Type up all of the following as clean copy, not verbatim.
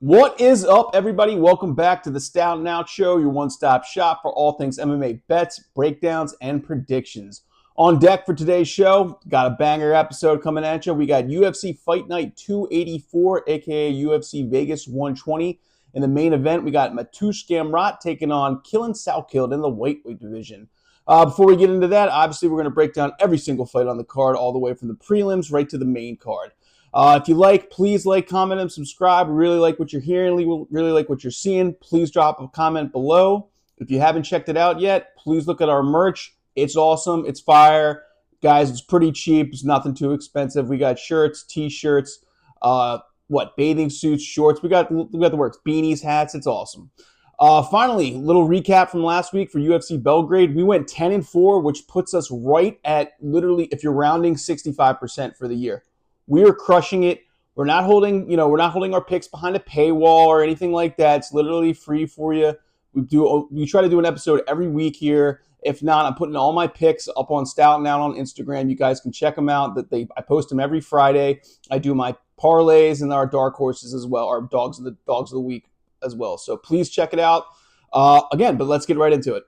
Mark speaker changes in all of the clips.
Speaker 1: What is up, everybody? Welcome back to the Stout and Out Show, your one-stop shop for all things MMA bets, breakdowns, and predictions. On deck for today's show, got a banger episode coming at you. We got UFC Fight Night 284, aka UFC Vegas 120. In the main event, we got Mateusz Gamrot taking on Quillan Salkilld in the lightweight division. Before we get into that, obviously we're going to break down every single fight on the card, all the way from the prelims right to the main card. If you like, please like, comment, and subscribe. We really like what you're hearing, really like what you're seeing. Please drop a comment below. If you haven't checked it out yet, please look at our merch. It's awesome. It's fire. Guys, it's pretty cheap. It's nothing too expensive. We got shirts, t-shirts, bathing suits, shorts. We got the works. Beanies, hats. It's awesome. Finally, little recap from last week for UFC Belgrade. We went 10-4, which puts us right at literally, if you're rounding, 65% for the year. We are crushing it. We're not holding our picks behind a paywall or anything like that. It's literally free for you. We try to do an episode every week here. If not, I'm putting all my picks up on Stout and Out on Instagram. You guys can check them out. I post them every Friday. I do my parlays and our dark horses as well, our dogs of the week as well. So please check it out. But let's get right into it.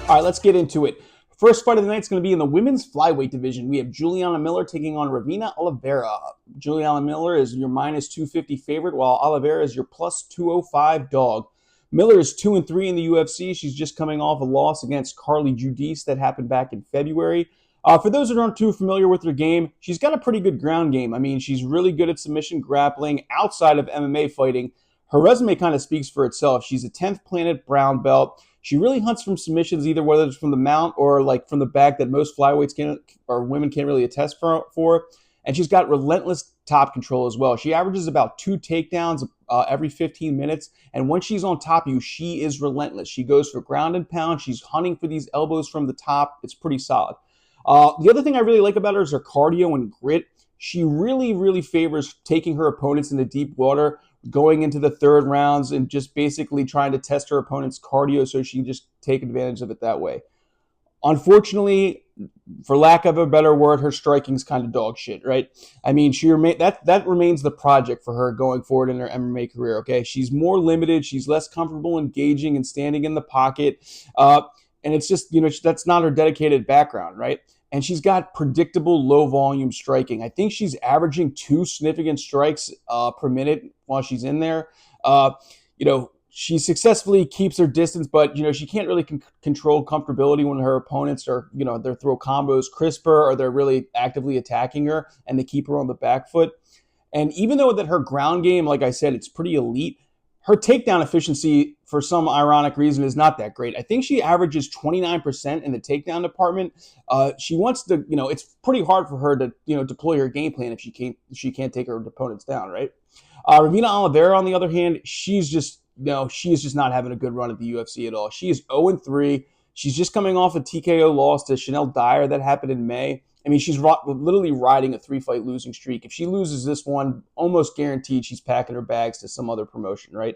Speaker 1: All right, let's get into it. First fight of the night is going to be in the women's flyweight division. We have Juliana Miller taking on Ravena Oliveira. Juliana Miller is your minus 250 favorite, while Oliveira is your plus 205 dog. Miller is 2-3 in the UFC. She's just coming off a loss against Carly Judice that happened back in February. For those that aren't too familiar with her game, she's got a pretty good ground game. I mean, she's really good at submission grappling outside of MMA fighting. Her resume kind of speaks for itself. She's a 10th Planet brown belt. She really hunts from submissions, either whether it's from the mount or like from the back that most flyweights women can't really attest for. And she's got relentless top control as well. She averages about 2 takedowns every 15 minutes. And when she's on top of you, she is relentless. She goes for ground and pound. She's hunting for these elbows from the top. It's pretty solid. The other thing I really like about her is her cardio and grit. She really, really favors taking her opponents into deep water, going into the third rounds and just basically trying to test her opponent's cardio so she can just take advantage of it that way. Unfortunately, for lack of a better word, her striking's kind of dog shit, right? I mean, that remains the project for her going forward in her MMA career, okay? She's more limited. She's less comfortable engaging and standing in the pocket. And it's just, that's not her dedicated background, right? And she's got predictable low-volume striking. I think she's averaging 2 significant strikes per minute while she's in there. She successfully keeps her distance, but, she can't really control comfortability when her opponents are, their throw combos crisper or they're really actively attacking her and they keep her on the back foot. And even though that her ground game, like I said, it's pretty elite, her takedown efficiency, for some ironic reason, is not that great. I think she averages 29% in the takedown department. She wants to, it's pretty hard for her to, deploy her game plan if she can't take her opponents down, right? Ravena Oliveira, on the other hand, she is just not having a good run at the UFC at all. She is 0-3. She's just coming off a TKO loss to Chanel Diyar that happened in May. I mean, she's literally riding a 3-fight losing streak. If she loses this one, almost guaranteed she's packing her bags to some other promotion, right?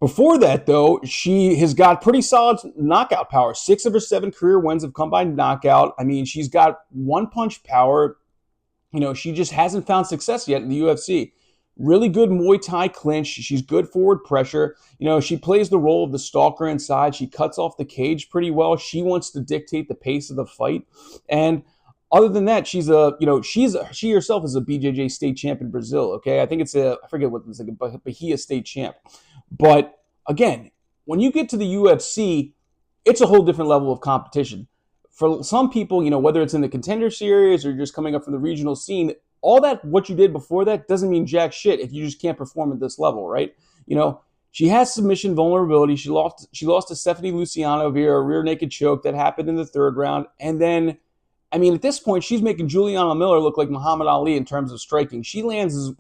Speaker 1: Before that, though, she has got pretty solid knockout power. 6 of her 7 career wins have come by knockout. I mean, she's got one-punch power. She just hasn't found success yet in the UFC. Really good Muay Thai clinch. She's good forward pressure. She plays the role of the stalker inside. She cuts off the cage pretty well. She wants to dictate the pace of the fight. And other than that, she herself is a BJJ state champ in Brazil, okay? I think I forget what it's like, a Bahia state champ. But again, when you get to the UFC, it's a whole different level of competition. For some people, whether it's in the contender series or just coming up from the regional scene, all that, what you did before that doesn't mean jack shit if you just can't perform at this level, right? She has submission vulnerability. She lost to Stephanie Luciano via a rear naked choke that happened in the 3rd round. And then, I mean, at this point, she's making Juliana Miller look like Muhammad Ali in terms of striking. In the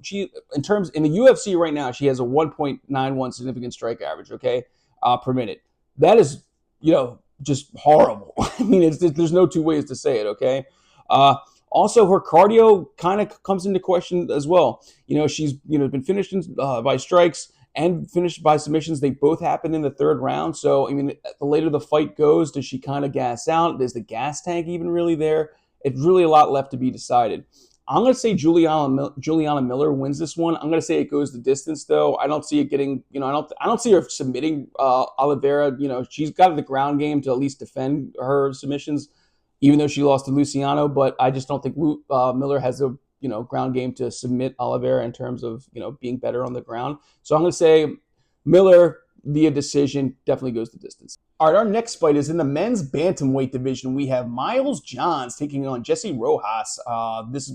Speaker 1: UFC right now, she has a 1.91 significant strike average, okay, per minute. That is, just horrible. I mean, there's no two ways to say it, okay? Also, her cardio kind of comes into question as well. She's been finished by strikes, and finished by submissions. They both happened in the third round. So, I mean, the later the fight goes, does she kind of gas out? Is the gas tank even really there? It's really a lot left to be decided. I'm going to say Juliana Miller wins this one. I'm going to say it goes the distance, though. I don't see it getting, I don't see her submitting Oliveira. She's got the ground game to at least defend her submissions, even though she lost to Luciano. But I just don't think Miller has a ground game to submit Oliveira in terms of being better on the ground. So I'm going to say Miller via decision definitely goes the distance. All right, our next fight is in the men's bantamweight division. We have Miles Johns taking on Jessie Rosas.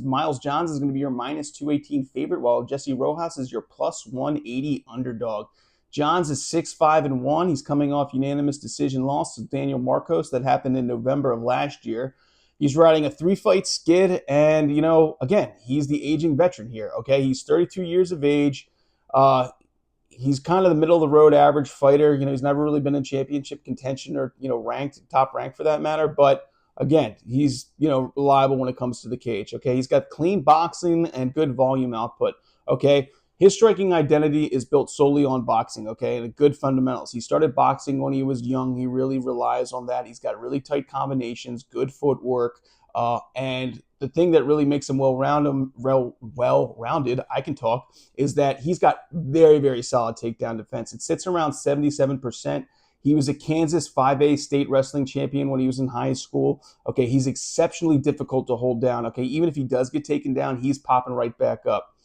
Speaker 1: Miles Johns is going to be your minus 218 favorite, while Jessie Rosas is your plus 180 underdog. Johns is 6-5-1. He's coming off unanimous decision loss to Daniel Marcos that happened in November of last year. He's riding a 3-fight skid, and, again, he's the aging veteran here, okay? He's 32 years of age. He's kind of the middle-of-the-road average fighter. He's never really been in championship contention or, top rank for that matter. But, again, he's, reliable when it comes to the cage, okay? He's got clean boxing and good volume output, okay? His striking identity is built solely on boxing, okay, and good fundamentals. He started boxing when he was young. He really relies on that. He's got really tight combinations, good footwork, and the thing that really makes him well-rounded, I can talk, is that he's got very, very solid takedown defense. It sits around 77%. He was a Kansas 5A state wrestling champion when he was in high school. Okay, he's exceptionally difficult to hold down. Okay, even if he does get taken down, he's popping right back up.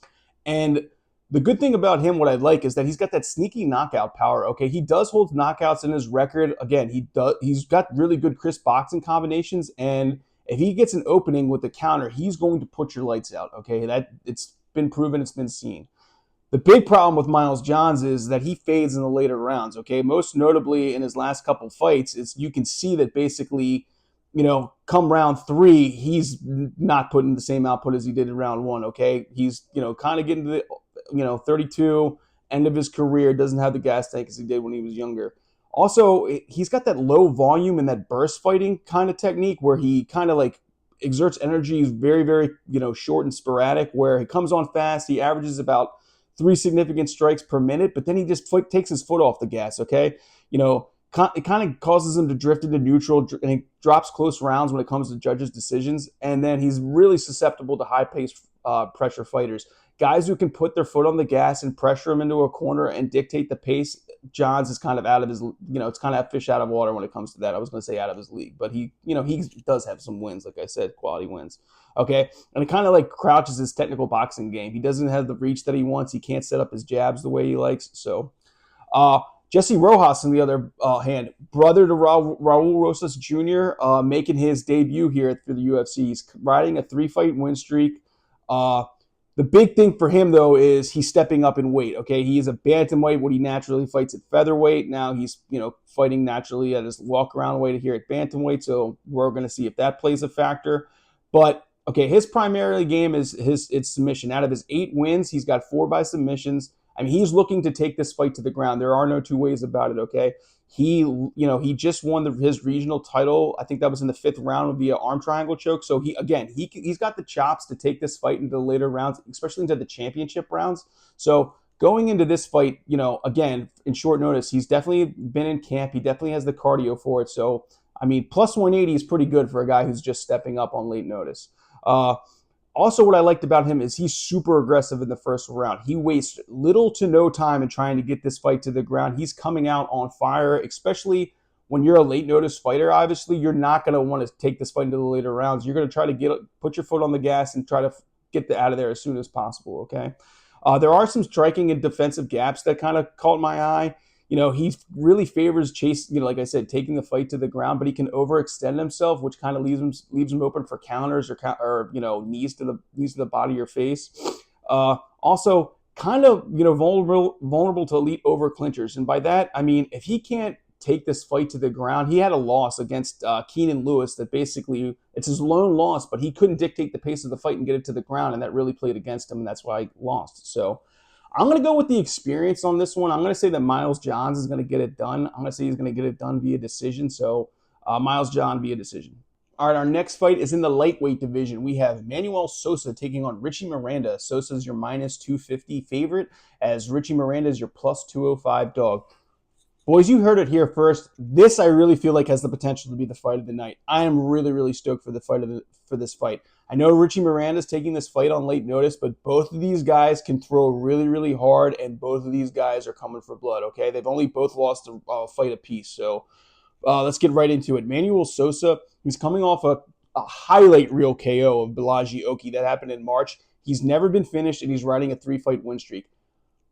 Speaker 1: And the good thing about him, what I like, is that he's got that sneaky knockout power. Okay, he does hold knockouts in his record. Again, he's got really good crisp boxing combinations, and if he gets an opening with the counter, he's going to put your lights out. Okay, it's been proven, it's been seen. The big problem with Miles Johns is that he fades in the later rounds. Okay, most notably in his last couple fights, you can see that basically, come round 3, he's not putting the same output as he did in round 1. Okay, he's kind of getting to the 32, end of his career, doesn't have the gas tank as he did when he was younger. Also, he's got that low volume and that burst fighting kind of technique where he kind of like exerts energy very, very, short and sporadic, where he comes on fast. He averages about 3 significant strikes per minute, but then he just takes his foot off the gas, okay? It kind of causes him to drift into neutral, and he drops close rounds when it comes to judges' decisions, and then he's really susceptible to high-paced pressure fighters. Guys who can put their foot on the gas and pressure him into a corner and dictate the pace, Johns is kind of out of his, it's kind of fish out of water when it comes to that. I was going to say out of his league, but he does have some wins, like I said, quality wins. Okay, and it kind of like crouches his technical boxing game. He doesn't have the reach that he wants. He can't set up his jabs the way he likes. So, Jessie Rosas, on the other hand, brother to Raul Rosas Jr., making his debut here for the UFC. He's riding a 3-fight win streak. The big thing for him, though, is he's stepping up in weight, okay? He is a bantamweight when he naturally fights at featherweight. Now he's, fighting naturally at his walk-around weight here at bantamweight, so we're going to see if that plays a factor. But, okay, his primary game is it's submission. Out of his 8 wins, he's got 4 by submissions. I mean, he's looking to take this fight to the ground. There are no two ways about it, okay? He just won his regional title. I think that was in the 5th round via arm triangle choke. So he's got the chops to take this fight into the later rounds, especially into the championship rounds. So going into this fight, again, in short notice, he's definitely been in camp. He definitely has the cardio for it. So, I mean, plus 180 is pretty good for a guy who's just stepping up on late notice. Also, what I liked about him is he's super aggressive in the first round. He wastes little to no time in trying to get this fight to the ground. He's coming out on fire, especially when you're a late notice fighter. Obviously, you're not going to want to take this fight into the later rounds. You're going to try to put your foot on the gas and try to get out of there as soon as possible, okay? There are some striking and defensive gaps that kind of caught my eye. He really favors chase, like I said, taking the fight to the ground, but he can overextend himself, which kind of leaves him open for counters or knees to the body or face. Also, kind of vulnerable to elite over clinchers, and by that I mean if he can't take this fight to the ground, he had a loss against Keenan Lewis that basically it's his lone loss, but he couldn't dictate the pace of the fight and get it to the ground, and that really played against him, and that's why he lost. So I'm going to go with the experience on this one. I'm going to say that Miles Johns is going to get it done. I'm going to say he's going to get it done via decision. So Miles John via decision. All right, our next fight is in the lightweight division. We have Manuel Sousa taking on Richie Miranda. Sousa is your minus 250 favorite, as Richie Miranda is your plus 205 dog. Boys, you heard it here first. This I really feel like has the potential to be the fight of the night. I am really, really stoked for for this fight. I know Richie Miranda is taking this fight on late notice, but both of these guys can throw really, really hard, and both of these guys are coming for blood. Okay, they've only both lost a fight apiece, so let's get right into it. Manuel Sousa, he's coming off a highlight reel KO of Balaji Oki that happened in March. He's never been finished, and he's riding a 3-fight win streak.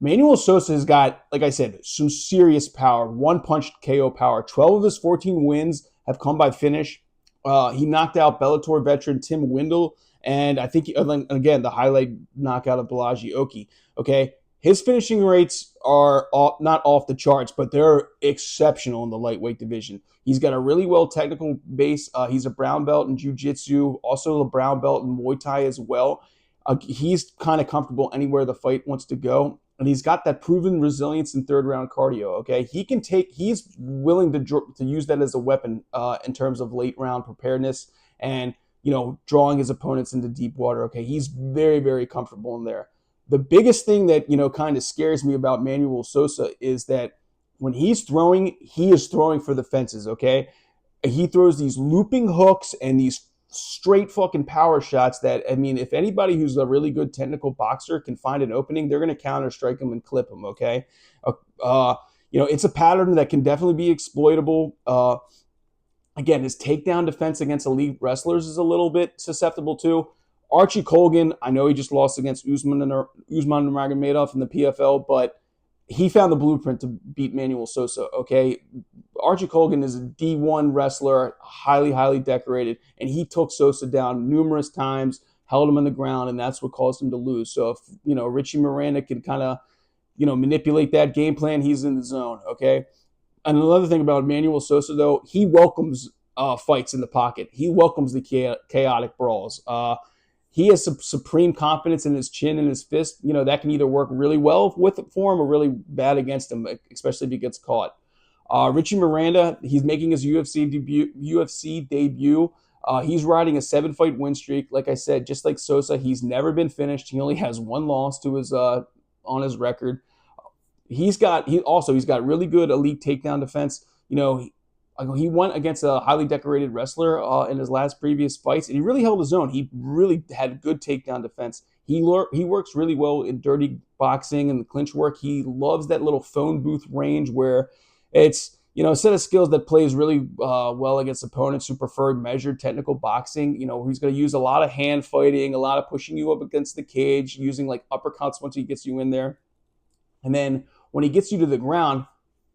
Speaker 1: Manuel Sousa has got, like I said, some serious power, one-punch KO power. 12 of his 14 wins have come by finish. He knocked out Bellator veteran Tim Windle, and I think, again, the highlight knockout of Balaji Oki. Okay, his finishing rates are not off the charts, but they're exceptional in the lightweight division. He's got a really well technical base. He's a brown belt in jiu-jitsu, also a brown belt in Muay Thai as well. He's kind of comfortable anywhere the fight wants to go. And he's got that proven resilience in third round cardio. Okay, he's willing to use that as a weapon in terms of late round preparedness and drawing his opponents into deep water. Okay, he's very, very comfortable in there. The biggest thing that kind of scares me about Manuel Sousa is that when he's throwing, he is throwing for the fences. Okay, he throws these looping hooks and these straight fucking power shots that, I mean, if anybody who's a really good technical boxer can find an opening, they're going to counter strike him and clip him, okay? It's a pattern that can definitely be exploitable. Again, his takedown defense against elite wrestlers is a little bit susceptible too. Archie Colgan, I know he just lost against Usman Nurmagomedov in the PFL, but he found the blueprint to beat Manuel Sousa, okay? Archie Colgan is a D1 wrestler, highly, highly decorated, and he took Sousa down numerous times, held him on the ground, and that's what caused him to lose. So if, Richie Miranda can kind of, manipulate that game plan, he's in the zone, okay? And another thing about Manuel Sousa, though, he welcomes fights in the pocket. He welcomes the chaotic brawls. He has some supreme confidence in his chin and his fist. That can either work really well for him or really bad against him, especially if he gets caught. Richie Miranda, he's making his UFC debut. He's riding a 7-fight win streak. Like I said, just like Sousa, he's never been finished. He only has one loss to his on his record. He's got really good elite takedown defense. He went against a highly decorated wrestler in his last previous fights, and he really held his own. He really had good takedown defense. He works really well in dirty boxing and the clinch work. He loves that little phone booth range where it's a set of skills that plays really well against opponents who prefer measured technical boxing. He's going to use a lot of hand fighting, a lot of pushing you up against the cage, using like uppercuts once he gets you in there. And then when he gets you to the ground,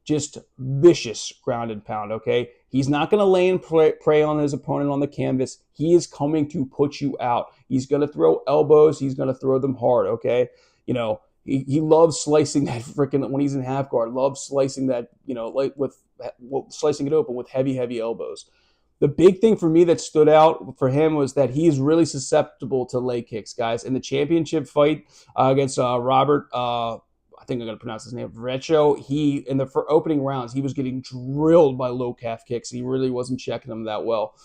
Speaker 1: just vicious ground and pound, okay? He's not going to lay and prey on his opponent on the canvas. He is coming to put you out. He's going to throw elbows. He's going to throw them hard, okay? He loves slicing that freaking, when he's in half guard, loves slicing that, slicing it open with heavy, heavy elbows. The big thing for me that stood out for him was that he is really susceptible to leg kicks, guys. In the championship fight against Robert, I think I'm going to pronounce his name, Recho, in the opening rounds, he was getting drilled by low calf kicks. He really wasn't checking them that well.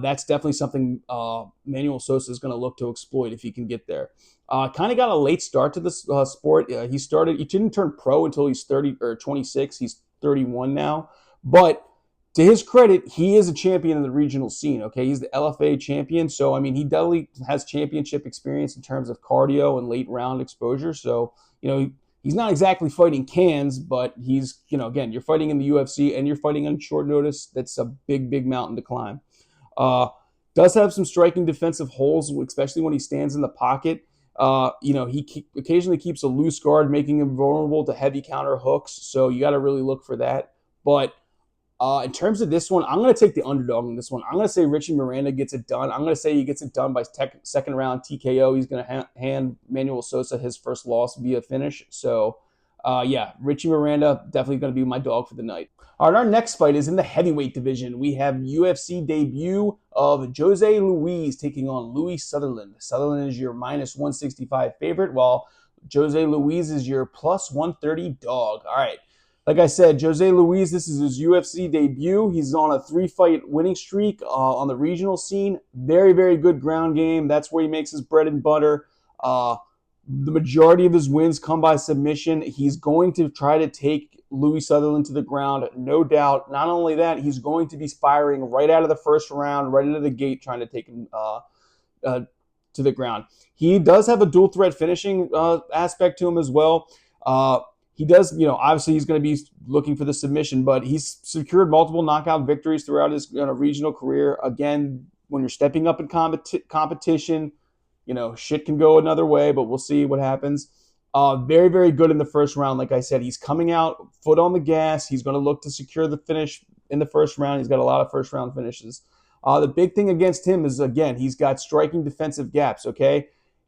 Speaker 1: That's definitely something Manuel Sousa is going to look to exploit if he can get there. Kind of got a late start to this sport. He didn't turn pro until he's 30 or 26. He's 31 now. But to his credit, he is a champion in the regional scene, okay? He's the LFA champion. So, I mean, he definitely has championship experience in terms of cardio and late round exposure. So, he's not exactly fighting cans, but he's, again, you're fighting in the UFC and you're fighting on short notice. That's a big, big mountain to climb. Does have some striking defensive holes, especially when he stands in the pocket. He occasionally keeps a loose guard, making him vulnerable to heavy counter hooks. So you got to really look for that. But in terms of this one, I'm going to take the underdog in this one. I'm going to say Richie Miranda gets it done. I'm going to say he gets it done by second round TKO. He's going to hand Manuel Sousa his first loss via finish. So, Richie Miranda definitely going to be my dog for the night. All right, our next fight is in the heavyweight division. We have UFC debut of Jose Luiz taking on Louie Sutherland. Sutherland is your minus 165 favorite, while Jose Luiz is your plus 130 dog. All right. Like I said, Jose Luiz, this is his UFC debut. He's on a 3-fight winning streak on the regional scene. Very, very good ground game. That's where he makes his bread and butter. The majority of his wins come by submission. He's going to try to take Louie Sutherland to the ground, no doubt. Not only that, he's going to be firing right out of the first round, right into the gate, trying to take him to the ground. He does have a dual threat finishing aspect to him as well. He does, obviously he's going to be looking for the submission, but he's secured multiple knockout victories throughout his regional career. Again, when you're stepping up in competition, shit can go another way, but we'll see what happens. Very, very good in the first round. Like I said, he's coming out foot on the gas. He's going to look to secure the finish in the first round. He's got a lot of first round finishes. The big thing against him is, again, he's got striking defensive gaps, okay?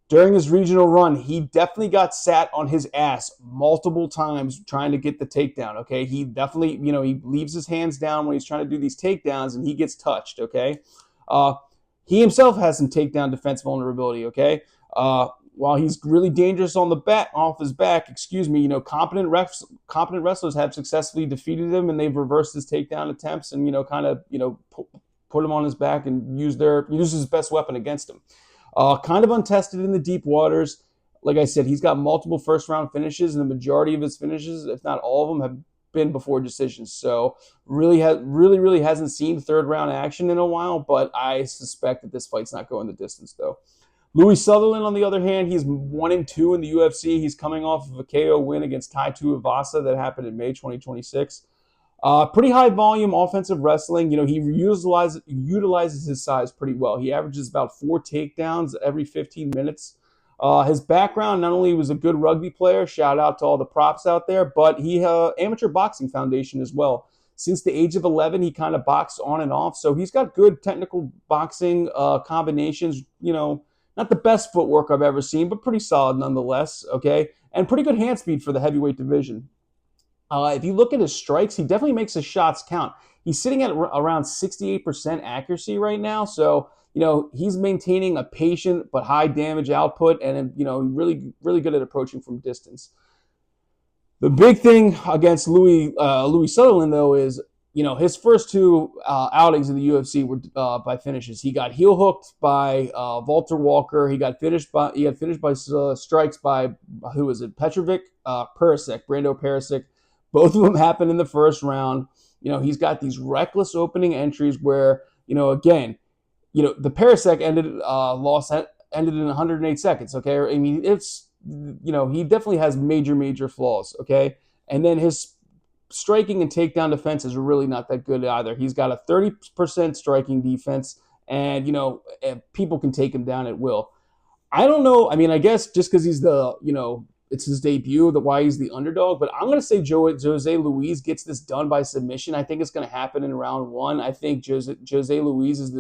Speaker 1: During his regional run, he definitely got sat on his ass multiple times trying to get the takedown, okay? He definitely, he leaves his hands down when he's trying to do these takedowns and he gets touched, okay? He himself has some takedown defense vulnerability, okay? While he's really dangerous on the back, off his back, competent wrestlers have successfully defeated him and they've reversed his takedown attempts and, put him on his back and use his best weapon against him. Kind of untested in the deep waters. Like I said, he's got multiple first-round finishes, and the majority of his finishes, if not all of them, have been before decisions. So really hasn't seen third-round action in a while, but I suspect that this fight's not going the distance, though. Louie Sutherland, on the other hand, he's 1-2 in the UFC. He's coming off of a KO win against Tai Tuivasa that happened in May 2026. Pretty high volume offensive wrestling. He utilizes his size pretty well. He averages about 4 takedowns every 15 minutes. His background, not only was a good rugby player, shout out to all the props out there, but he amateur boxing foundation as well. Since the age of 11, he kind of boxed on and off, so he's got good technical boxing combinations. Not the best footwork I've ever seen, but pretty solid nonetheless, okay? And pretty good hand speed for the heavyweight division. If you look at his strikes, he definitely makes his shots count. He's sitting at around 68% accuracy right now. So, he's maintaining a patient but high damage output and, really, really good at approaching from distance. The big thing against Louie Sutherland, though, is, his first 2 outings in the UFC were by finishes. He got heel hooked by Walter Walker. He got finished by strikes by, who was it? Petrovic, Brando Perisic. Both of them happened in the first round. He's got these reckless opening entries where, again, the Perisic ended in 108 seconds, okay? I mean, it's, he definitely has major flaws, okay? And then his striking and takedown defense is really not that good either. He's got a 30% striking defense, and, people can take him down at will. I don't know. I mean, I guess just because he's it's his debut, why he's the underdog. But I'm going to say Jose Luiz gets this done by submission. I think it's going to happen in round 1. I think Jose Luiz is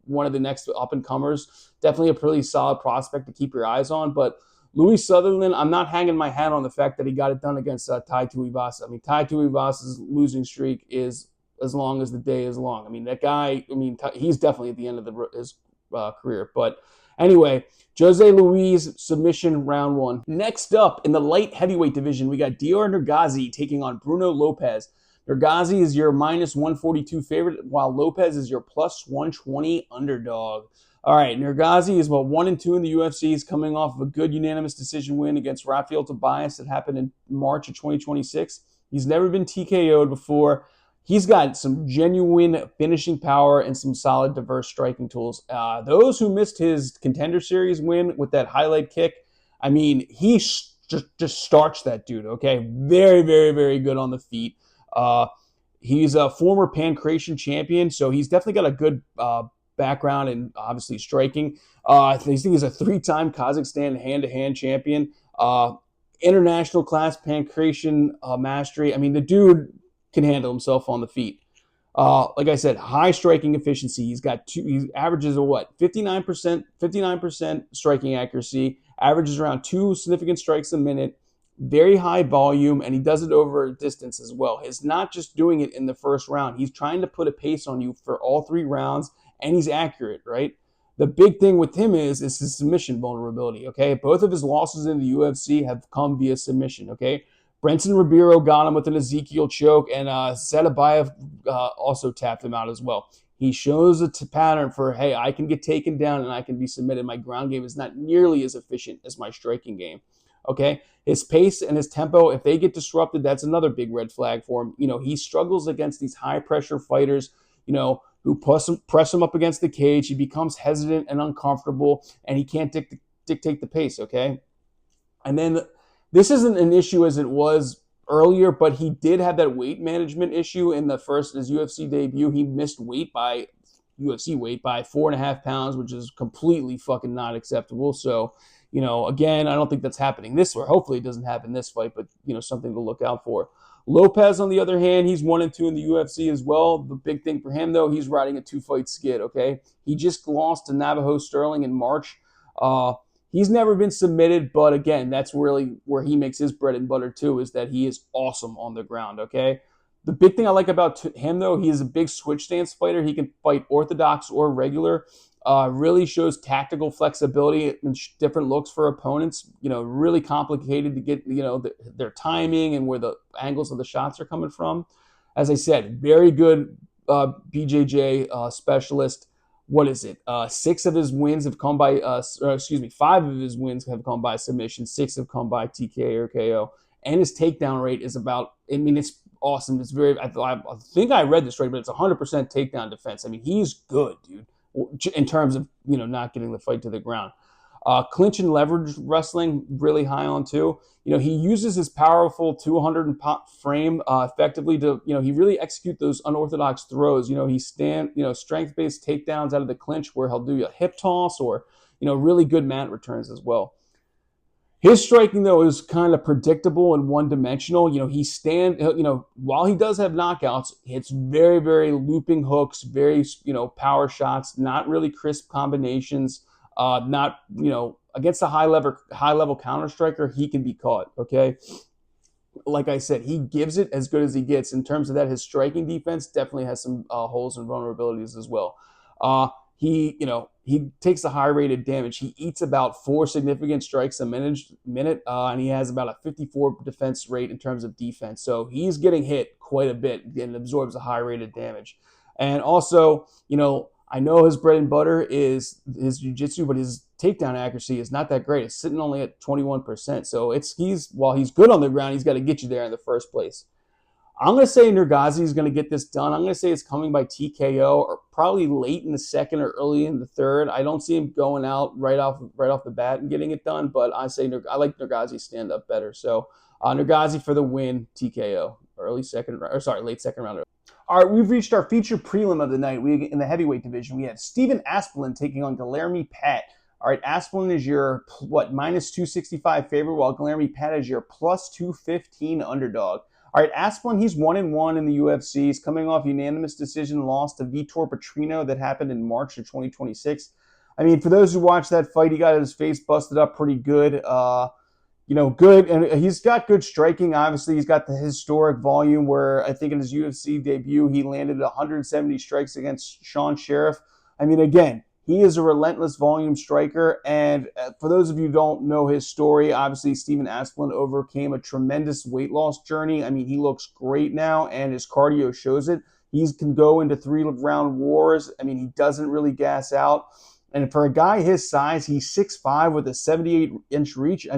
Speaker 1: one of the next up-and-comers. Definitely a pretty solid prospect to keep your eyes on. But Louie Sutherland, I'm not hanging my hat on the fact that he got it done against Tai Tuivasa. I mean, Tai Tuivasa's losing streak is as long as the day is long. I mean, that guy, he's definitely at the end of his career. But anyway, Jose Luiz, submission round 1. Next up, in the light heavyweight division, we got Diyar Nurgozhay taking on Bruno Lopes. Nurgozhay is your -142 favorite, while Lopes is your +120 underdog. All right, Nurgozhay is 1-2 in the UFC. He's coming off of a good unanimous decision win against Rafael Tobias that happened in March of 2026. He's never been TKO'd before. He's got some genuine finishing power and some solid, diverse striking tools. Those who missed his Contender Series win with that highlight kick, I mean, he just starched that dude, okay? Very, very, very good on the feet. He's a former Pancration champion, so he's definitely got a good background and obviously striking. I think he's a 3-time Kazakhstan hand-to-hand champion. International class Pancration mastery. I mean, the dude can handle himself on the feet. Like I said, high striking efficiency. He averages 59% striking accuracy, averages around 2 significant strikes a minute, very high volume, and he does it over distance as well. He's not just doing it in the first round. He's trying to put a pace on you for all 3 rounds, and he's accurate, right? The big thing with him is his submission vulnerability, okay? Both of his losses in the UFC have come via submission, okay? Brenton Ribeiro got him with an Ezekiel choke, and Zetabayev also tapped him out as well. He shows a pattern for, hey, I can get taken down and I can be submitted. My ground game is not nearly as efficient as my striking game. Okay, his pace and his tempo, if they get disrupted, that's another big red flag for him. He struggles against these high pressure fighters, who press him up against the cage. He becomes hesitant and uncomfortable, and he can't dictate the pace. Okay, and then this isn't an issue as it was earlier, but he did have that weight management issue in his UFC debut. He missed UFC weight by 4.5 pounds, which is completely fucking not acceptable. So, again, I don't think that's happening this way. Hopefully it doesn't happen this fight, but, something to look out for. Lopes, on the other hand, he's 1-2 in the UFC as well. The big thing for him, though, he's riding a 2-fight skid, okay? He just lost to Navajo Sterling in March. He's never been submitted, but again, that's really where he makes his bread and butter too, is that he is awesome on the ground, okay? The big thing I like about him, though, he is a big switch stance fighter. He can fight orthodox or regular. Really shows tactical flexibility and different looks for opponents. Really complicated to get, their timing and where the angles of the shots are coming from. As I said, very good BJJ specialist. What is it? 6 of his wins have come by, 5 of his wins have come by submission. 6 have come by TK or KO. And his takedown rate is it's awesome. It's I think I read this right, but it's 100% takedown defense. He's good, dude, in terms of, not getting the fight to the ground. Clinch and leverage wrestling, really high on too. He uses his powerful 200 frame effectively to, he really execute those unorthodox throws. He strength-based takedowns out of the clinch where he'll do a hip toss or, really good mat returns as well. His striking, though, is kind of predictable and one-dimensional. While he does have knockouts, it's very, very looping hooks, very, power shots, not really crisp combinations. Against a high level counter striker, he can be caught. Okay, like I said, he gives it as good as he gets. In terms of that, his striking defense definitely has some holes and vulnerabilities as well. He takes a high rated damage. He eats about 4 significant strikes a minute, and he has about a 54 defense rate in terms of defense. So he's getting hit quite a bit and absorbs a high rated damage. And also, I know his bread and butter is his jiu-jitsu, but his takedown accuracy is not that great. It's sitting only at 21%. So while he's good on the ground, he's got to get you there in the first place. I'm going to say Nurgozhay is going to get this done. I'm going to say it's coming by TKO, or probably late in the second or early in the third. I don't see him going out right off the bat and getting it done, but I like Nurgozhay's stand up better. So Nurgozhay for the win, TKO, late second round. All right, we've reached our feature prelim of the night. In the heavyweight division, we have Stephen Asplund taking on Guilherme Pat. All right, Asplund is your, minus 265 favorite, while Guilherme Pat is your plus 215 underdog. All right, Asplund, he's 1-1 in the UFC. He's coming off unanimous decision loss to Vitor Petrino that happened in March of 2026. For those who watched that fight, he got his face busted up pretty good. Good, and he's got good striking. Obviously, he's got the historic volume where I think in his UFC debut, he landed 170 strikes against Sean Sheriff. Again, he is a relentless volume striker. And for those of you who don't know his story, obviously, Stephen Asplund overcame a tremendous weight loss journey. He looks great now, and his cardio shows it. He can go into 3-round wars. He doesn't really gas out. And for a guy his size, he's 6'5" with a 78-inch reach.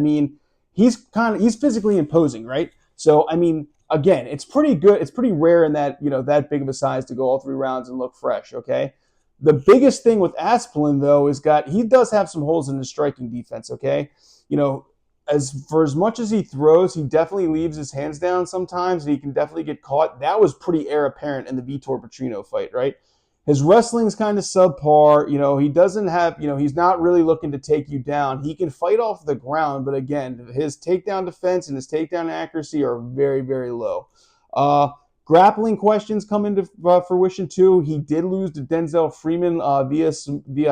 Speaker 1: He's physically imposing, right? So, again, it's pretty good. It's pretty rare in that, that big of a size to go all 3 rounds and look fresh, okay? The biggest thing with Asplund, though, is he does have some holes in his striking defense, okay? As much as he throws, he definitely leaves his hands down sometimes, and he can definitely get caught. That was pretty apparent in the Vitor Petrino fight, right? His wrestling's kind of subpar. He doesn't have, he's not really looking to take you down. He can fight off the ground, but again, his takedown defense and his takedown accuracy are very, very low. Grappling questions come into fruition too. He did lose to Denzel Freeman via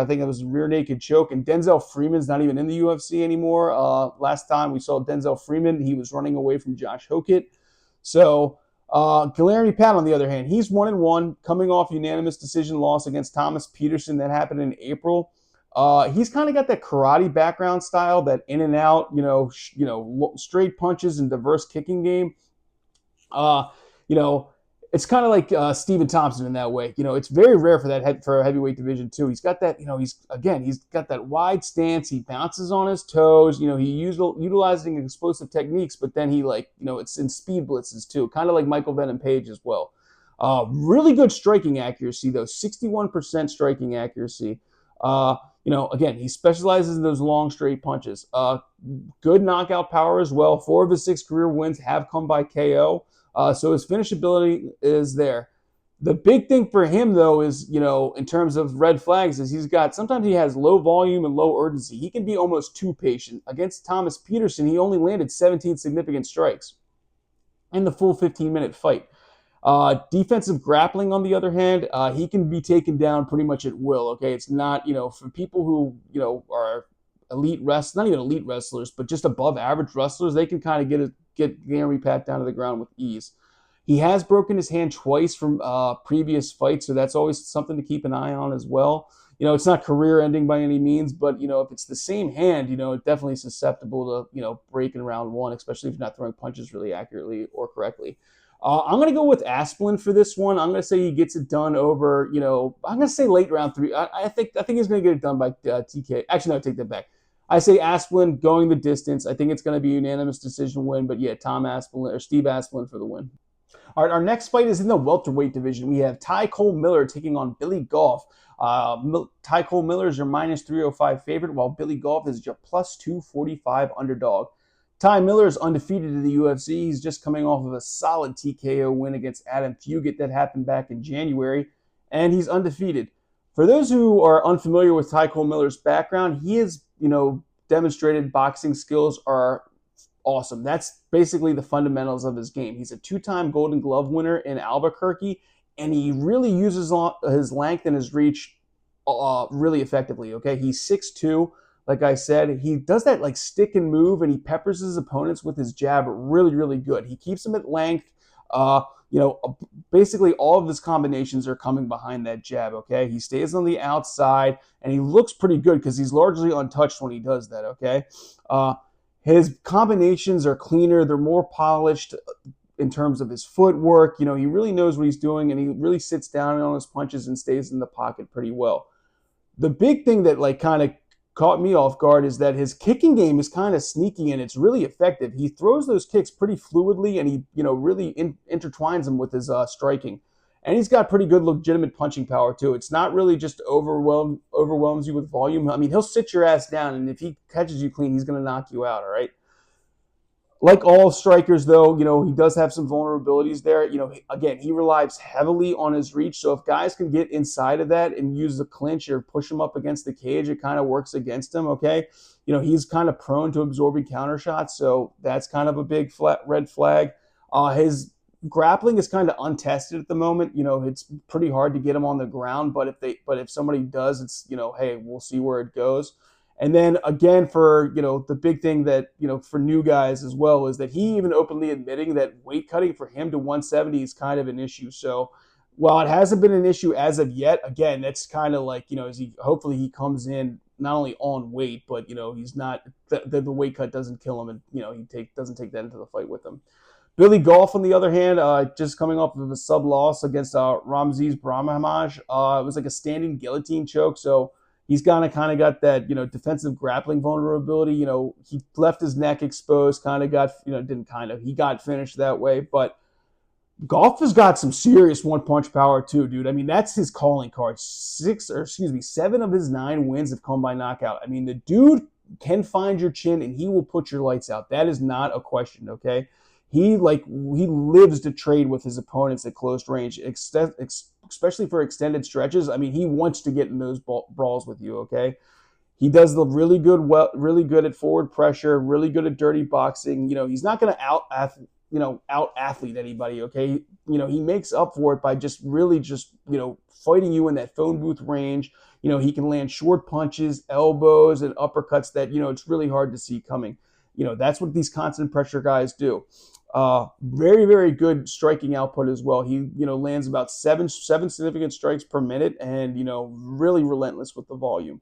Speaker 1: I think it was a rear naked choke, and Denzel Freeman's not even in the UFC anymore. Last time we saw Denzel Freeman, he was running away from Josh Hokett. So Guilherme Pat, on the other hand, he's 1-1, coming off unanimous decision loss against Thomas Peterson that happened in April. He's kind of got that karate background style, that in and out, straight punches and diverse kicking game. Uh, you know, it's kind of like Stephen Thompson in that way. It's very rare for for a heavyweight division too. He's got that. He's got that wide stance. He bounces on his toes. Utilizing explosive techniques, but then it's in speed blitzes too. Kind of like Michael Venom Page as well. Really good striking accuracy though, 61% striking accuracy. Again, he specializes in those long straight punches. Good knockout power as well. 4 of his 6 career wins have come by KO. So his finishability is there. The big thing for him, though, is, in terms of red flags, is sometimes he has low volume and low urgency. He can be almost too patient. Against Thomas Peterson, he only landed 17 significant strikes in the full 15-minute fight. Defensive grappling, on the other hand, he can be taken down pretty much at will, okay? It's not, for people who, are elite wrestlers, not even elite wrestlers, but just above average wrestlers, they can kind of get Gamrot pat down to the ground with ease. He has broken his hand twice from previous fights, so that's always something to keep an eye on as well. It's not career ending by any means, but, if it's the same hand, it definitely is susceptible to, break in round 1, especially if you're not throwing punches really accurately or correctly. I'm going to go with Asplund for this one. I'm going to say he gets it done over, I'm going to say late round 3. I think he's going to get it done by TK. Actually, no, I take that back. I say Asplund going the distance. I think it's going to be a unanimous decision win, but yeah, Steve Asplund for the win. All right, our next fight is in the welterweight division. We have Ty Cole Miller taking on Billy Goff. Ty Cole Miller is your minus 305 favorite, while Billy Goff is your plus 245 underdog. Ty Miller is undefeated in the UFC. He's just coming off of a solid TKO win against Adam Fugit that happened back in January, and he's undefeated. For those who are unfamiliar with Ty Cole Miller's background, he has, demonstrated boxing skills are awesome. That's basically the fundamentals of his game. He's a 2-time Golden Glove winner in Albuquerque, and he really uses his length and his reach really effectively, okay? He's 6'2". Like I said, he does that like stick and move, and he peppers his opponents with his jab really, really good. He keeps them at length. Basically all of his combinations are coming behind that jab, okay? He stays on the outside, and he looks pretty good because he's largely untouched when he does that, okay? His combinations are cleaner. They're more polished in terms of his footwork. He really knows what he's doing, and he really sits down on his punches and stays in the pocket pretty well. The big thing that kind of caught me off guard is that his kicking game is kind of sneaky, and it's really effective. He throws those kicks pretty fluidly, and he really intertwines them with his striking. And he's got pretty good legitimate punching power too. It's not really just overwhelms you with volume. I mean, he'll sit your ass down, and if he catches you clean, he's going to knock you out, all right? Like all strikers, though, he does have some vulnerabilities there. Again, he relies heavily on his reach. So if guys can get inside of that and use the clinch or push him up against the cage, it kind of works against him, okay? He's kind of prone to absorbing counter shots, so that's kind of a big red flag. His grappling is kind of untested at the moment. It's pretty hard to get him on the ground, but if somebody does, it's, hey, we'll see where it goes. And then again, for, the big thing that, for new guys as well, is that he even openly admitting that weight cutting for him to 170 is kind of an issue. So while it hasn't been an issue as of yet, again, that's kind of like, hopefully he comes in not only on weight, but, he's not, the weight cut doesn't kill him, and, he doesn't take that into the fight with him. Billy Goff, on the other hand, just coming off of a sub loss against Ramses Brahmamaj. It was like a standing guillotine choke. So he's kind of got that, defensive grappling vulnerability. He left his neck exposed, he got finished that way. But Goff has got some serious one-punch power too, dude. I mean, that's his calling card. 7 of his 9 wins have come by knockout. I mean, the dude can find your chin, and he will put your lights out. That is not a question, okay? He lives to trade with his opponents at close range, especially for extended stretches. I mean, he wants to get in those brawls with you, okay? He does the really good at forward pressure, really good at dirty boxing. He's not going to out athlete anybody, okay? He makes up for it by just fighting you in that phone booth range. He can land short punches, elbows, and uppercuts that, it's really hard to see coming. That's what these constant pressure guys do. Very, very good striking output as well. He, lands about seven significant strikes per minute, and, really relentless with the volume.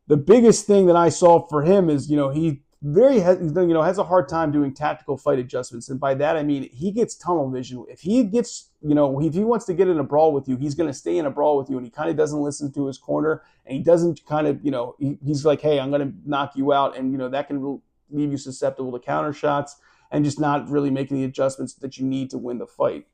Speaker 1: The biggest thing that I saw for him is, he has a hard time doing tactical fight adjustments, and by that I mean he gets tunnel vision. If he gets, if he wants to get in a brawl with you, he's going to stay in a brawl with you, and he kind of doesn't listen to his corner, and he doesn't kind of, he's like, hey, I'm going to knock you out, and that can leave you susceptible to counter shots and just not really making the adjustments that you need to win the fight.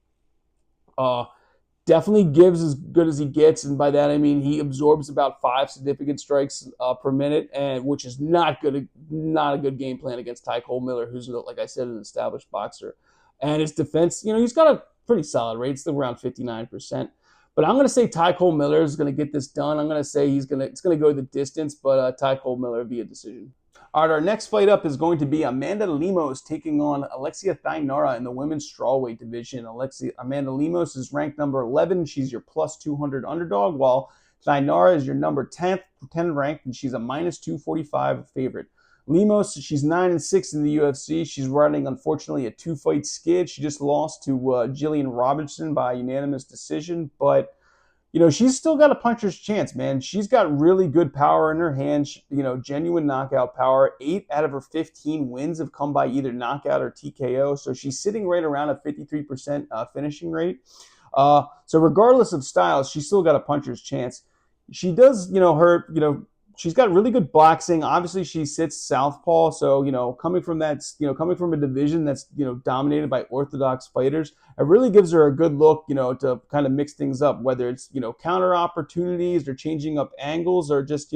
Speaker 1: Definitely gives as good as he gets, and by that I mean he absorbs about 5 significant strikes per minute, and which is not a good game plan against Ty Cole Miller, who's, like I said, an established boxer. And his defense, he's got a pretty solid rate, still around 59%. But I'm going to say Ty Cole Miller is going to get this done. I'm going to say it's going to go the distance, but Ty Cole Miller via decision. All right, our next fight up is going to be Amanda Lemos taking on Alexia Thainara in the women's strawweight division. Amanda Lemos is ranked number 11. She's your plus 200 underdog, while Thainara is your number 10 ranked, and she's a minus 245 favorite. Lemos, she's 9-6 in the UFC. She's running, unfortunately, a 2-fight skid. She just lost to Jillian Robertson by unanimous decision, but she's still got a puncher's chance, man. She's got really good power in her hands, genuine knockout power. 8 out of her 15 wins have come by either knockout or TKO, so she's sitting right around a 53% finishing rate. So regardless of styles, she's still got a puncher's chance. She does, she's got really good boxing. Obviously, she sits southpaw, so coming from a division that's dominated by orthodox fighters, it really gives her a good look, to kind of mix things up, whether it's counter opportunities or changing up angles, or just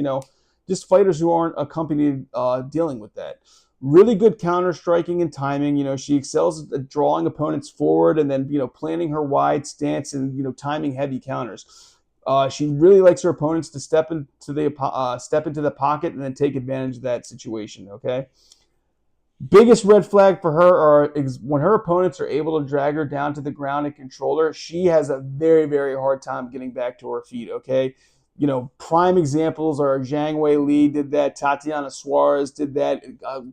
Speaker 1: fighters who aren't accompanied dealing with that. Really good counter striking and timing. She excels at drawing opponents forward and then planning her wide stance and timing heavy counters. She really likes her opponents to step into the pocket and then take advantage of that situation. Okay. Biggest red flag for her is when her opponents are able to drag her down to the ground and control her. She has a very, very hard time getting back to her feet. Okay. Prime examples are Zhang Wei Li did that. Tatiana Suarez did that.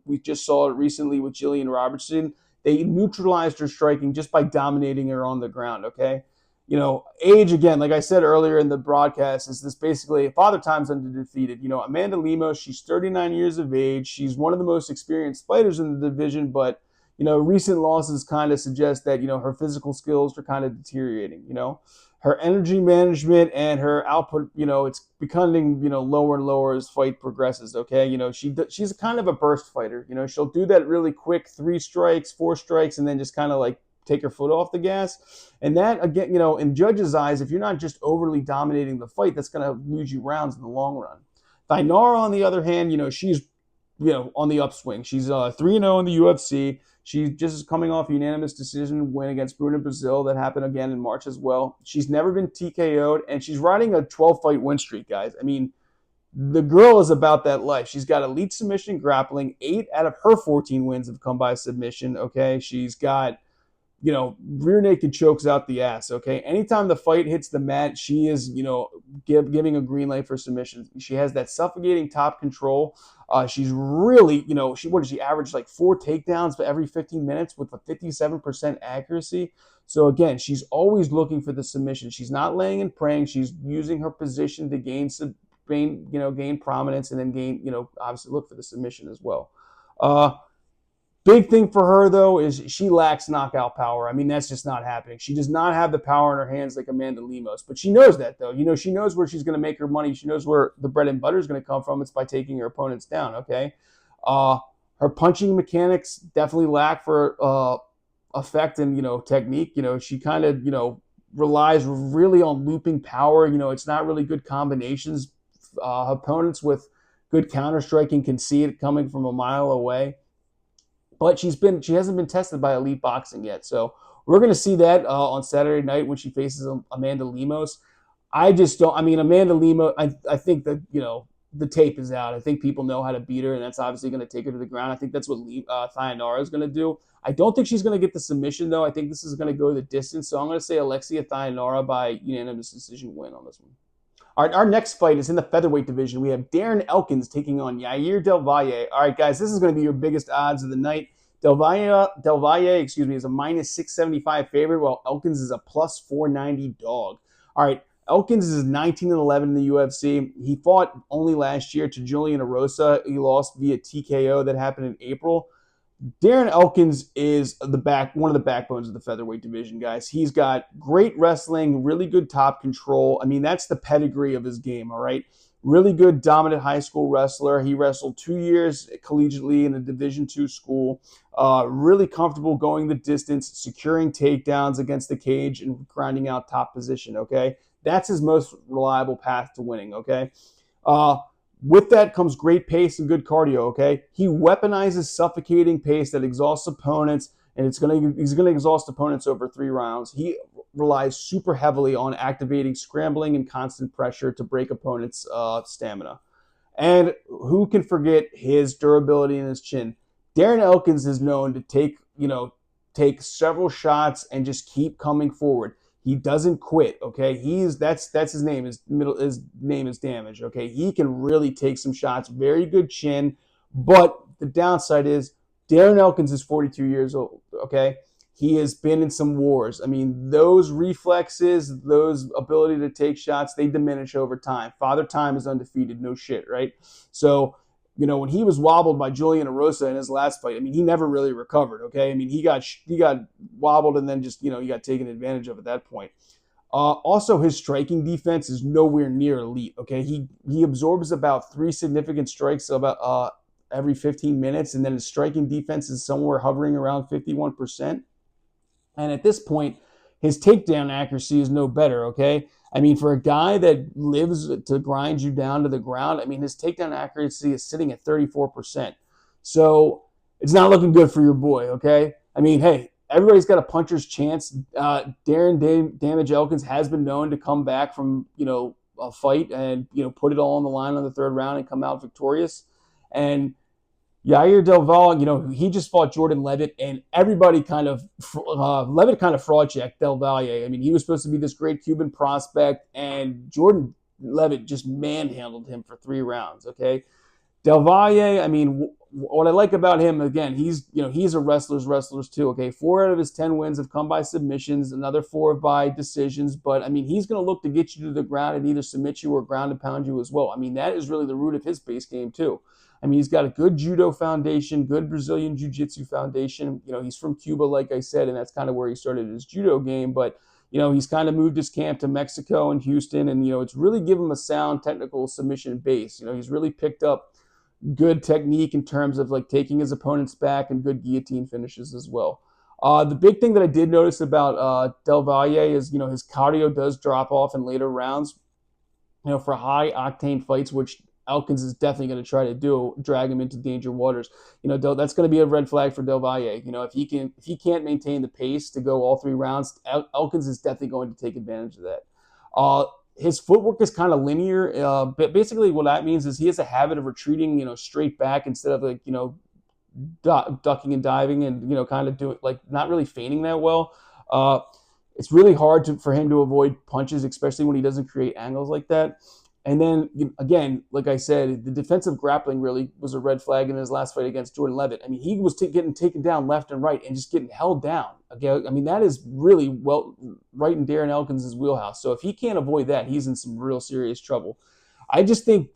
Speaker 1: We just saw it recently with Jillian Robertson. They neutralized her striking just by dominating her on the ground. Okay. Age, again, like I said earlier in the broadcast, is this basically Father Time's undefeated. Amanda Lemos, she's 39 years of age. She's one of the most experienced fighters in the division, but, recent losses kind of suggest that, her physical skills are kind of deteriorating. Her energy management and her output, it's becoming, lower and lower as fight progresses, okay? She's kind of a burst fighter. She'll do that really quick, 3 strikes, 4 strikes, and then just kind of like take her foot off the gas. And that, again, in judges' eyes, if you're not just overly dominating the fight, that's going to lose you rounds in the long run. Thainara, on the other hand, she's, on the upswing. She's 3-0 in the UFC. She just is coming off a unanimous decision win against Bruno Brazil that happened again in March as well. She's never been TKO'd, and she's riding a 12-fight win streak, guys. I mean, the girl is about that life. She's got elite submission grappling. 8 out of her 14 wins have come by submission, okay? She's got rear naked chokes out the ass, okay? Anytime the fight hits the mat, she is, giving a green light for submission. She has that suffocating top control. She's really, she averaged like 4 takedowns for every 15 minutes with a 57% accuracy. So again, she's always looking for the submission. She's not laying and praying. She's using her position to gain prominence and then gain, obviously look for the submission as well. Big thing for her, though, is she lacks knockout power. I mean, that's just not happening. She does not have the power in her hands like Amanda Lemos. But she knows that, though. She knows where she's going to make her money. She knows where the bread and butter is going to come from. It's by taking her opponents down, okay? Her punching mechanics definitely lack for effect and, technique. She kind of, relies really on looping power. It's not really good combinations. Opponents with good counter-striking can see it coming from a mile away. But she hasn't been tested by elite boxing yet. So we're going to see that on Saturday night when she faces Amanda Lemos. Amanda Lemos, I think that, the tape is out. I think people know how to beat her, and that's obviously going to take her to the ground. I think that's what Thainara is going to do. I don't think she's going to get the submission, though. I think this is going to go the distance. So I'm going to say Alexia Thainara by unanimous decision win on this one. All right, our next fight is in the featherweight division. We have Darren Elkins taking on Yair Del Valle. All right, guys, this is going to be your biggest odds of the night. Del Valle, is a minus 675 favorite, while Elkins is a plus 490 dog. All right, Elkins is 19-11 in the UFC. He fought only last year to Juliana Rosa. He lost via TKO that happened in April. Darren Elkins is one of the backbones of the featherweight division, guys. He's got great wrestling, really good top control. I mean, that's the pedigree of his game, all right? Really good, dominant high school wrestler. He wrestled 2 years collegiately in a Division II school. Really comfortable going the distance, securing takedowns against the cage, and grinding out top position, okay? That's his most reliable path to winning, okay? With that comes great pace and good cardio, okay? He weaponizes suffocating pace that exhausts opponents, and he's going to exhaust opponents over 3 rounds. He relies super heavily on activating scrambling and constant pressure to break opponents' stamina. And who can forget his durability and his chin? Darren Elkins is known to take several shots and just keep coming forward. He doesn't quit, okay? That's his name. His name is damage, okay? He can really take some shots. Very good chin, but the downside is Darren Elkins is 42 years old, okay? He has been in some wars. I mean, those reflexes, those ability to take shots, they diminish over time. Father Time is undefeated, no shit, right? So, when he was wobbled by Juliana Rosa in his last fight, I mean, he never really recovered, okay? I mean, he got wobbled and then just, he got taken advantage of at that point. Also, his striking defense is nowhere near elite, okay? He absorbs about 3 significant strikes about every 15 minutes, and then his striking defense is somewhere hovering around 51%. And at this point, his takedown accuracy is no better, okay? I mean, for a guy that lives to grind you down to the ground, I mean, his takedown accuracy is sitting at 34%. So it's not looking good for your boy, okay? I mean, hey, everybody's got a puncher's chance. Darren Damage Elkins has been known to come back from, a fight and, put it all on the line on the 3rd round and come out victorious. And Yair Del Valle, he just fought Jordan Levitt, and everybody Levitt kind of fraud checked Del Valle. I mean, he was supposed to be this great Cuban prospect, and Jordan Levitt just manhandled him for 3 rounds, okay? Del Valle, I mean, what I like about him, again, he's a wrestlers too, okay? 4 out of his 10 wins have come by submissions, another 4 by decisions, but, I mean, he's going to look to get you to the ground and either submit you or ground and pound you as well. I mean, that is really the root of his base game too. I mean, he's got a good judo foundation, good Brazilian jiu-jitsu foundation. He's from Cuba, like I said, and that's kind of where he started his judo game. But, he's kind of moved his camp to Mexico and Houston, and, it's really given him a sound technical submission base. He's really picked up good technique in terms of, taking his opponents back and good guillotine finishes as well. The big thing that I did notice about Del Valle is, his cardio does drop off in later rounds, for high-octane fights, which Elkins is definitely going to try to drag him into danger waters. That's going to be a red flag for Del Valle. If he can't maintain the pace to go all 3 rounds, Elkins is definitely going to take advantage of that. His footwork is kind of linear, but basically what that means is he has a habit of retreating, straight back instead of ducking and diving and kind of doing not really feigning that well. It's really hard for him to avoid punches, especially when he doesn't create angles like that. And then, again, like I said, the defensive grappling really was a red flag in his last fight against Jordan Levitt. I mean, he was getting taken down left and right and just getting held down. Okay? I mean, that is really right in Darren Elkins' wheelhouse. So if he can't avoid that, he's in some real serious trouble. I just think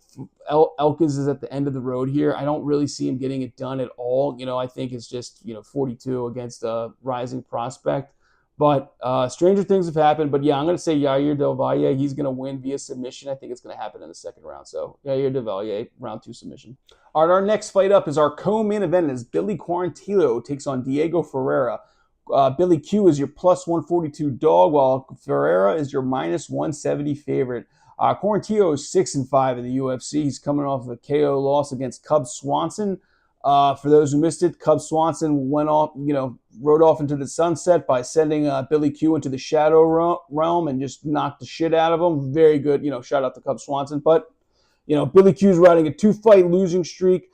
Speaker 1: Elkins is at the end of the road here. I don't really see him getting it done at all. I think it's just, 42 against a rising prospect. But stranger things have happened. But, yeah, I'm going to say Yair Del Valle. He's going to win via submission. I think it's going to happen in the 2nd round. So, Yair Del Valle, round 2 submission. All right, our next fight up is our co-main event as Billy Quarantillo takes on Diego Ferreira. Billy Q is your plus 142 dog, while Ferreira is your minus 170 favorite. Quarantillo is 6-5 in the UFC. He's coming off of a KO loss against Cub Swanson. For those who missed it, Cub Swanson rode off into the sunset by sending Billy Q into the shadow realm and just knocked the shit out of him. Very good, shout out to Cub Swanson. But, Billy Q's riding a 2-fight losing streak.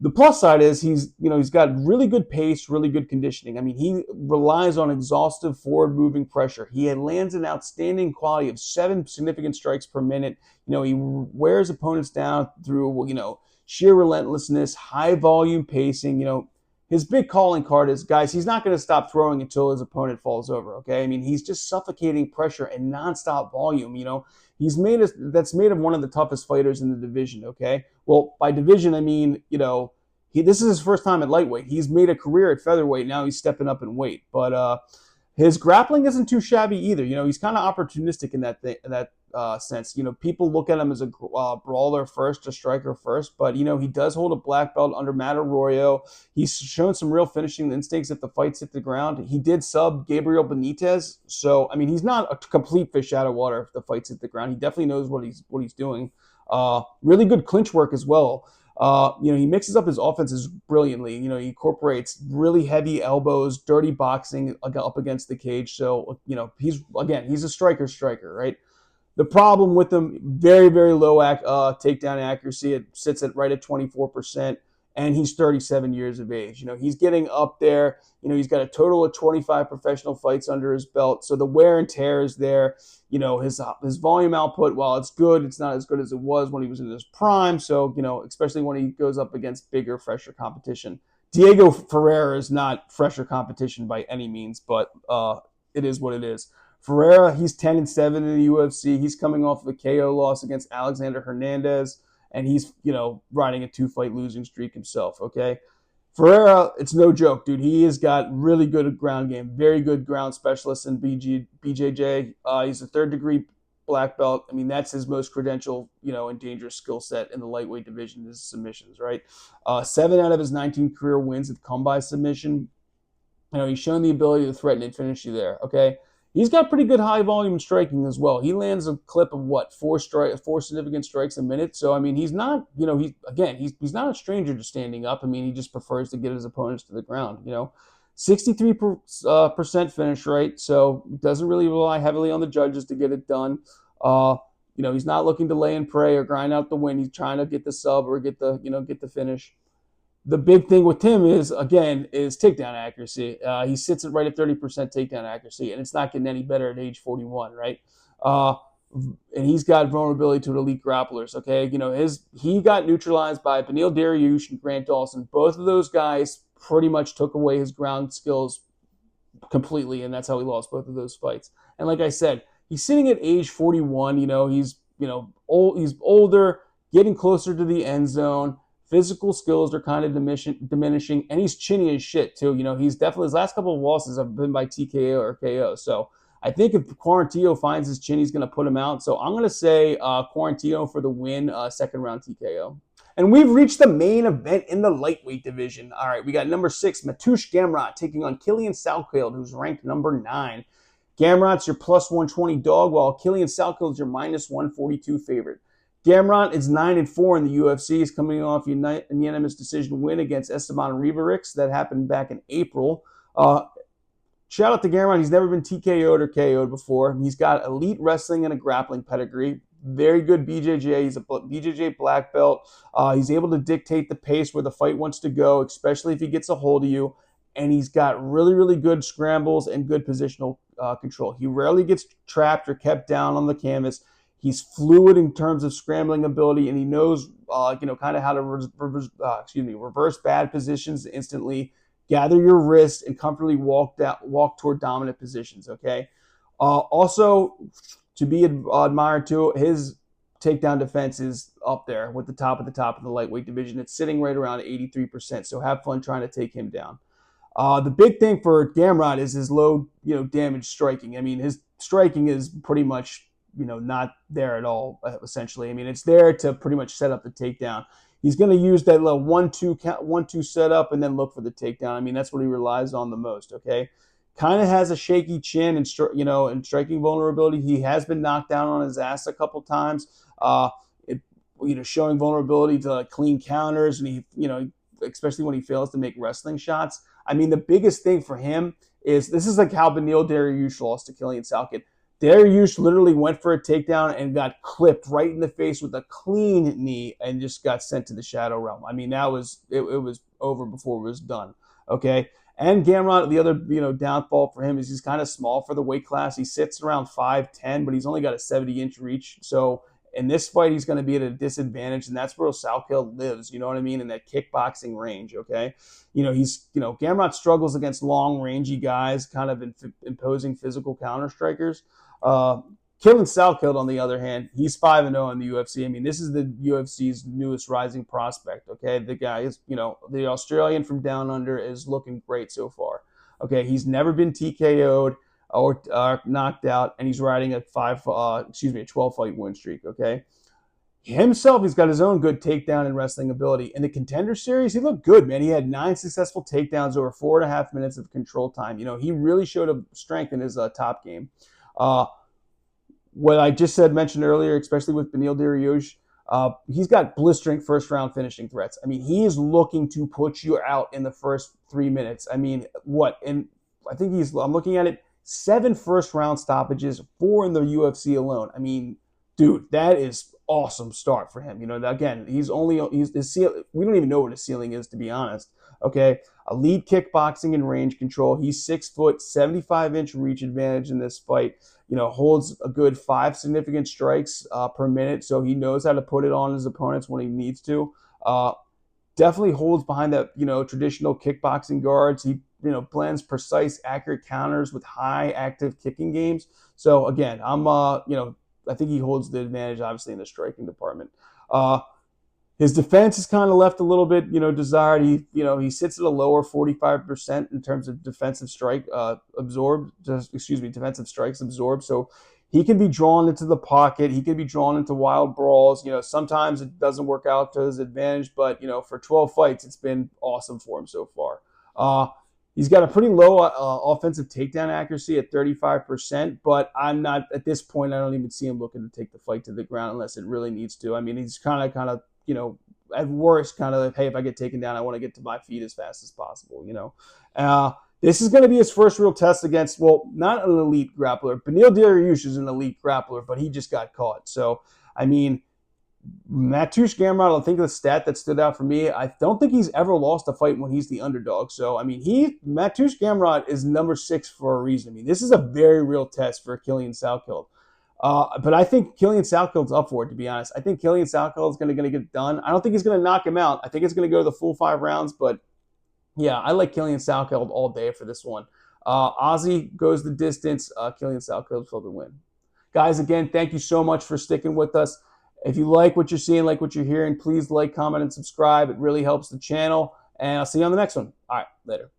Speaker 1: The plus side is he's got really good pace, really good conditioning. I mean, he relies on exhaustive forward-moving pressure. He lands an outstanding quality of 7 significant strikes per minute. He wears opponents down through, sheer relentlessness, high volume pacing. his big calling card is, guys, he's not going to stop throwing until his opponent falls over, okay? I mean, he's just suffocating pressure and nonstop volume, that's made him one of the toughest fighters in the division, okay? Well, by division, I mean, this is his first time at lightweight. He's made a career at featherweight. Now he's stepping up in weight. But his grappling isn't too shabby either. He's kind of opportunistic in that sense. People look at him as a brawler first, a striker first, but he does hold a black belt under Matt Arroyo. He's shown some real finishing instincts if the fights hit the ground. He did sub Gabriel Benitez, so I mean he's not a complete fish out of water if the fights hit the ground. He definitely knows what he's doing. Really good clinch work as well. He mixes up his offenses brilliantly. He incorporates really heavy elbows, dirty boxing up against the cage. So, he's a striker, right? The problem with him, very, very low takedown accuracy. It sits right at 24%, and he's 37 years of age. He's getting up there. He's got a total of 25 professional fights under his belt. So the wear and tear is there. His volume output, while it's good, it's not as good as it was when he was in his prime. So, especially when he goes up against bigger, fresher competition. Diego Ferreira is not fresher competition by any means, but it is what it is. Ferreira, he's 10-7 in the UFC. He's coming off of a KO loss against Alexander Hernandez, and he's, riding a 2-fight losing streak himself, okay? Ferreira, it's no joke, dude. He has got really good ground game, very good ground specialist in BJJ. He's a third-degree black belt. I mean, that's his most credential, and dangerous skill set in the lightweight division is submissions, right? 7 out of his 19 career wins have come by submission. He's shown the ability to threaten and finish you there, okay? He's got pretty good high volume striking as well. He lands a clip of four significant strikes a minute. So I mean, he's not, he's not a stranger to standing up. I mean, he just prefers to get his opponents to the ground. 63% finish rate, so doesn't really rely heavily on the judges to get it done. He's not looking to lay and pray or grind out the win. He's trying to get the sub or get the finish. The big thing with him is takedown accuracy. He sits right at 30% takedown accuracy, and it's not getting any better at age 41, right? And he's got vulnerability to elite grapplers, okay? He got neutralized by Beneil Dariush and Grant Dawson. Both of those guys pretty much took away his ground skills completely, and that's how he lost both of those fights. And like I said, he's sitting at age 41. He's older, getting closer to the end zone. Physical skills are kind of diminishing, and he's chinny as shit, too. He's definitely, his last couple of losses have been by TKO or KO. So I think if Quarantino finds his chin, he's going to put him out. So I'm going to say Quarantino for the win, second round TKO. And we've reached the main event in the lightweight division. All right, we got number 6, Mateusz Gamrot, taking on Quillan Salkilld, who's ranked number 9. Gamrot's your plus 120 dog, while Quillan Salkild's your minus 142 favorite. Gamrot is 9-4 in the UFC. He's coming off a unanimous decision win against Esteban Riverix that happened back in April. Shout out to Gamrot. He's never been TKO'd or KO'd before. He's got elite wrestling and a grappling pedigree. Very good BJJ. He's a BJJ black belt. He's able to dictate the pace where the fight wants to go, especially if he gets a hold of you. And he's got really, really good scrambles and good positional control. He rarely gets trapped or kept down on the canvas. He's fluid in terms of scrambling ability, and he knows, kind of how to reverse bad positions instantly, gather your wrist, and comfortably walk toward dominant positions. Okay. Also, to be admired too, his takedown defense is up there with the top of the lightweight division. It's sitting right around 83%. So have fun trying to take him down. The big thing for Gamrot is his low, damage striking. I mean, his striking is pretty much not there at all, essentially. I mean, it's there to pretty much set up the takedown. He's going to use that little 1-2 setup and then look for the takedown. I mean, that's what he relies on the most, okay? Kind of has a shaky chin and, and striking vulnerability. He has been knocked down on his ass a couple times, showing vulnerability to clean counters, and he, especially when he fails to make wrestling shots. I mean, the biggest thing for him is, this is like how Beneil Dariush lost to Quillan Salkilld. Dariush literally went for a takedown and got clipped right in the face with a clean knee and just got sent to the shadow realm. I mean, it was over before it was done. Okay. And Gamrot, the other, downfall for him is he's kind of small for the weight class. He sits around 5'10", but he's only got a 70-inch reach. So in this fight, he's going to be at a disadvantage, and that's where Salkilld lives, you know what I mean, in that kickboxing range, okay? Gamrot struggles against long, rangy guys, kind of imposing physical counter-strikers. Quillan Salkilld, on the other hand, he's 5-0 in the UFC. I mean, this is the UFC's newest rising prospect, okay? The guy is, the Australian from down under is looking great so far. Okay, he's never been TKO'd or knocked out, and he's riding a 12-fight win streak, okay? Himself, he's got his own good takedown and wrestling ability. In the Contender Series, he looked good, man. He had 9 successful takedowns over 4.5 minutes of control time. He really showed a strength in his top game. What I just mentioned earlier, especially with Beneil Dariush, he's got blistering first-round finishing threats. I mean, he is looking to put you out in the first 3 minutes. I mean, I'm looking at it, 7 first-round stoppages, 4 in the UFC alone. I mean, dude, that is awesome start for him. Again, we don't even know what his ceiling is, to be honest. Okay, elite kickboxing and range control. He's 6 foot, 75-inch reach advantage in this fight. Holds a good 5 significant strikes per minute, so he knows how to put it on his opponents when he needs to. Definitely holds behind that, traditional kickboxing guards. He, blends precise, accurate counters with high active kicking games. So again, I think he holds the advantage, obviously, in the striking department. His defense is kind of left a little bit, desired. He sits at a lower 45% in terms of defensive strikes absorbed. So he can be drawn into the pocket. He can be drawn into wild brawls. Sometimes it doesn't work out to his advantage, but for 12 fights, it's been awesome for him so far. He's got a pretty low offensive takedown accuracy at 35%, but I'm not, at this point, I don't even see him looking to take the fight to the ground unless it really needs to. I mean, he's kind of, at worst, kind of like, hey, if I get taken down, I want to get to my feet as fast as possible, This is going to be his first real test against, not an elite grappler. Beneil Dariush is an elite grappler, but he just got caught. So, I mean, Mateusz Gamrot, I think the stat that stood out for me, I don't think he's ever lost a fight when he's the underdog. So, I mean, Mateusz Gamrot is number 6 for a reason. I mean, this is a very real test for Quillan Salkilld. But I think Quillan Salkild's up for it, to be honest. I think Quillan Salkilld is going to get it done. I don't think he's going to knock him out. I think it's going to go the full 5 rounds. But, yeah, I like Quillan Salkilld all day for this one. Ozzy goes the distance. Quillan Salkilld for the win. Guys, again, thank you so much for sticking with us. If you like what you're seeing, like what you're hearing, please like, comment, and subscribe. It really helps the channel. And I'll see you on the next one. All right, later.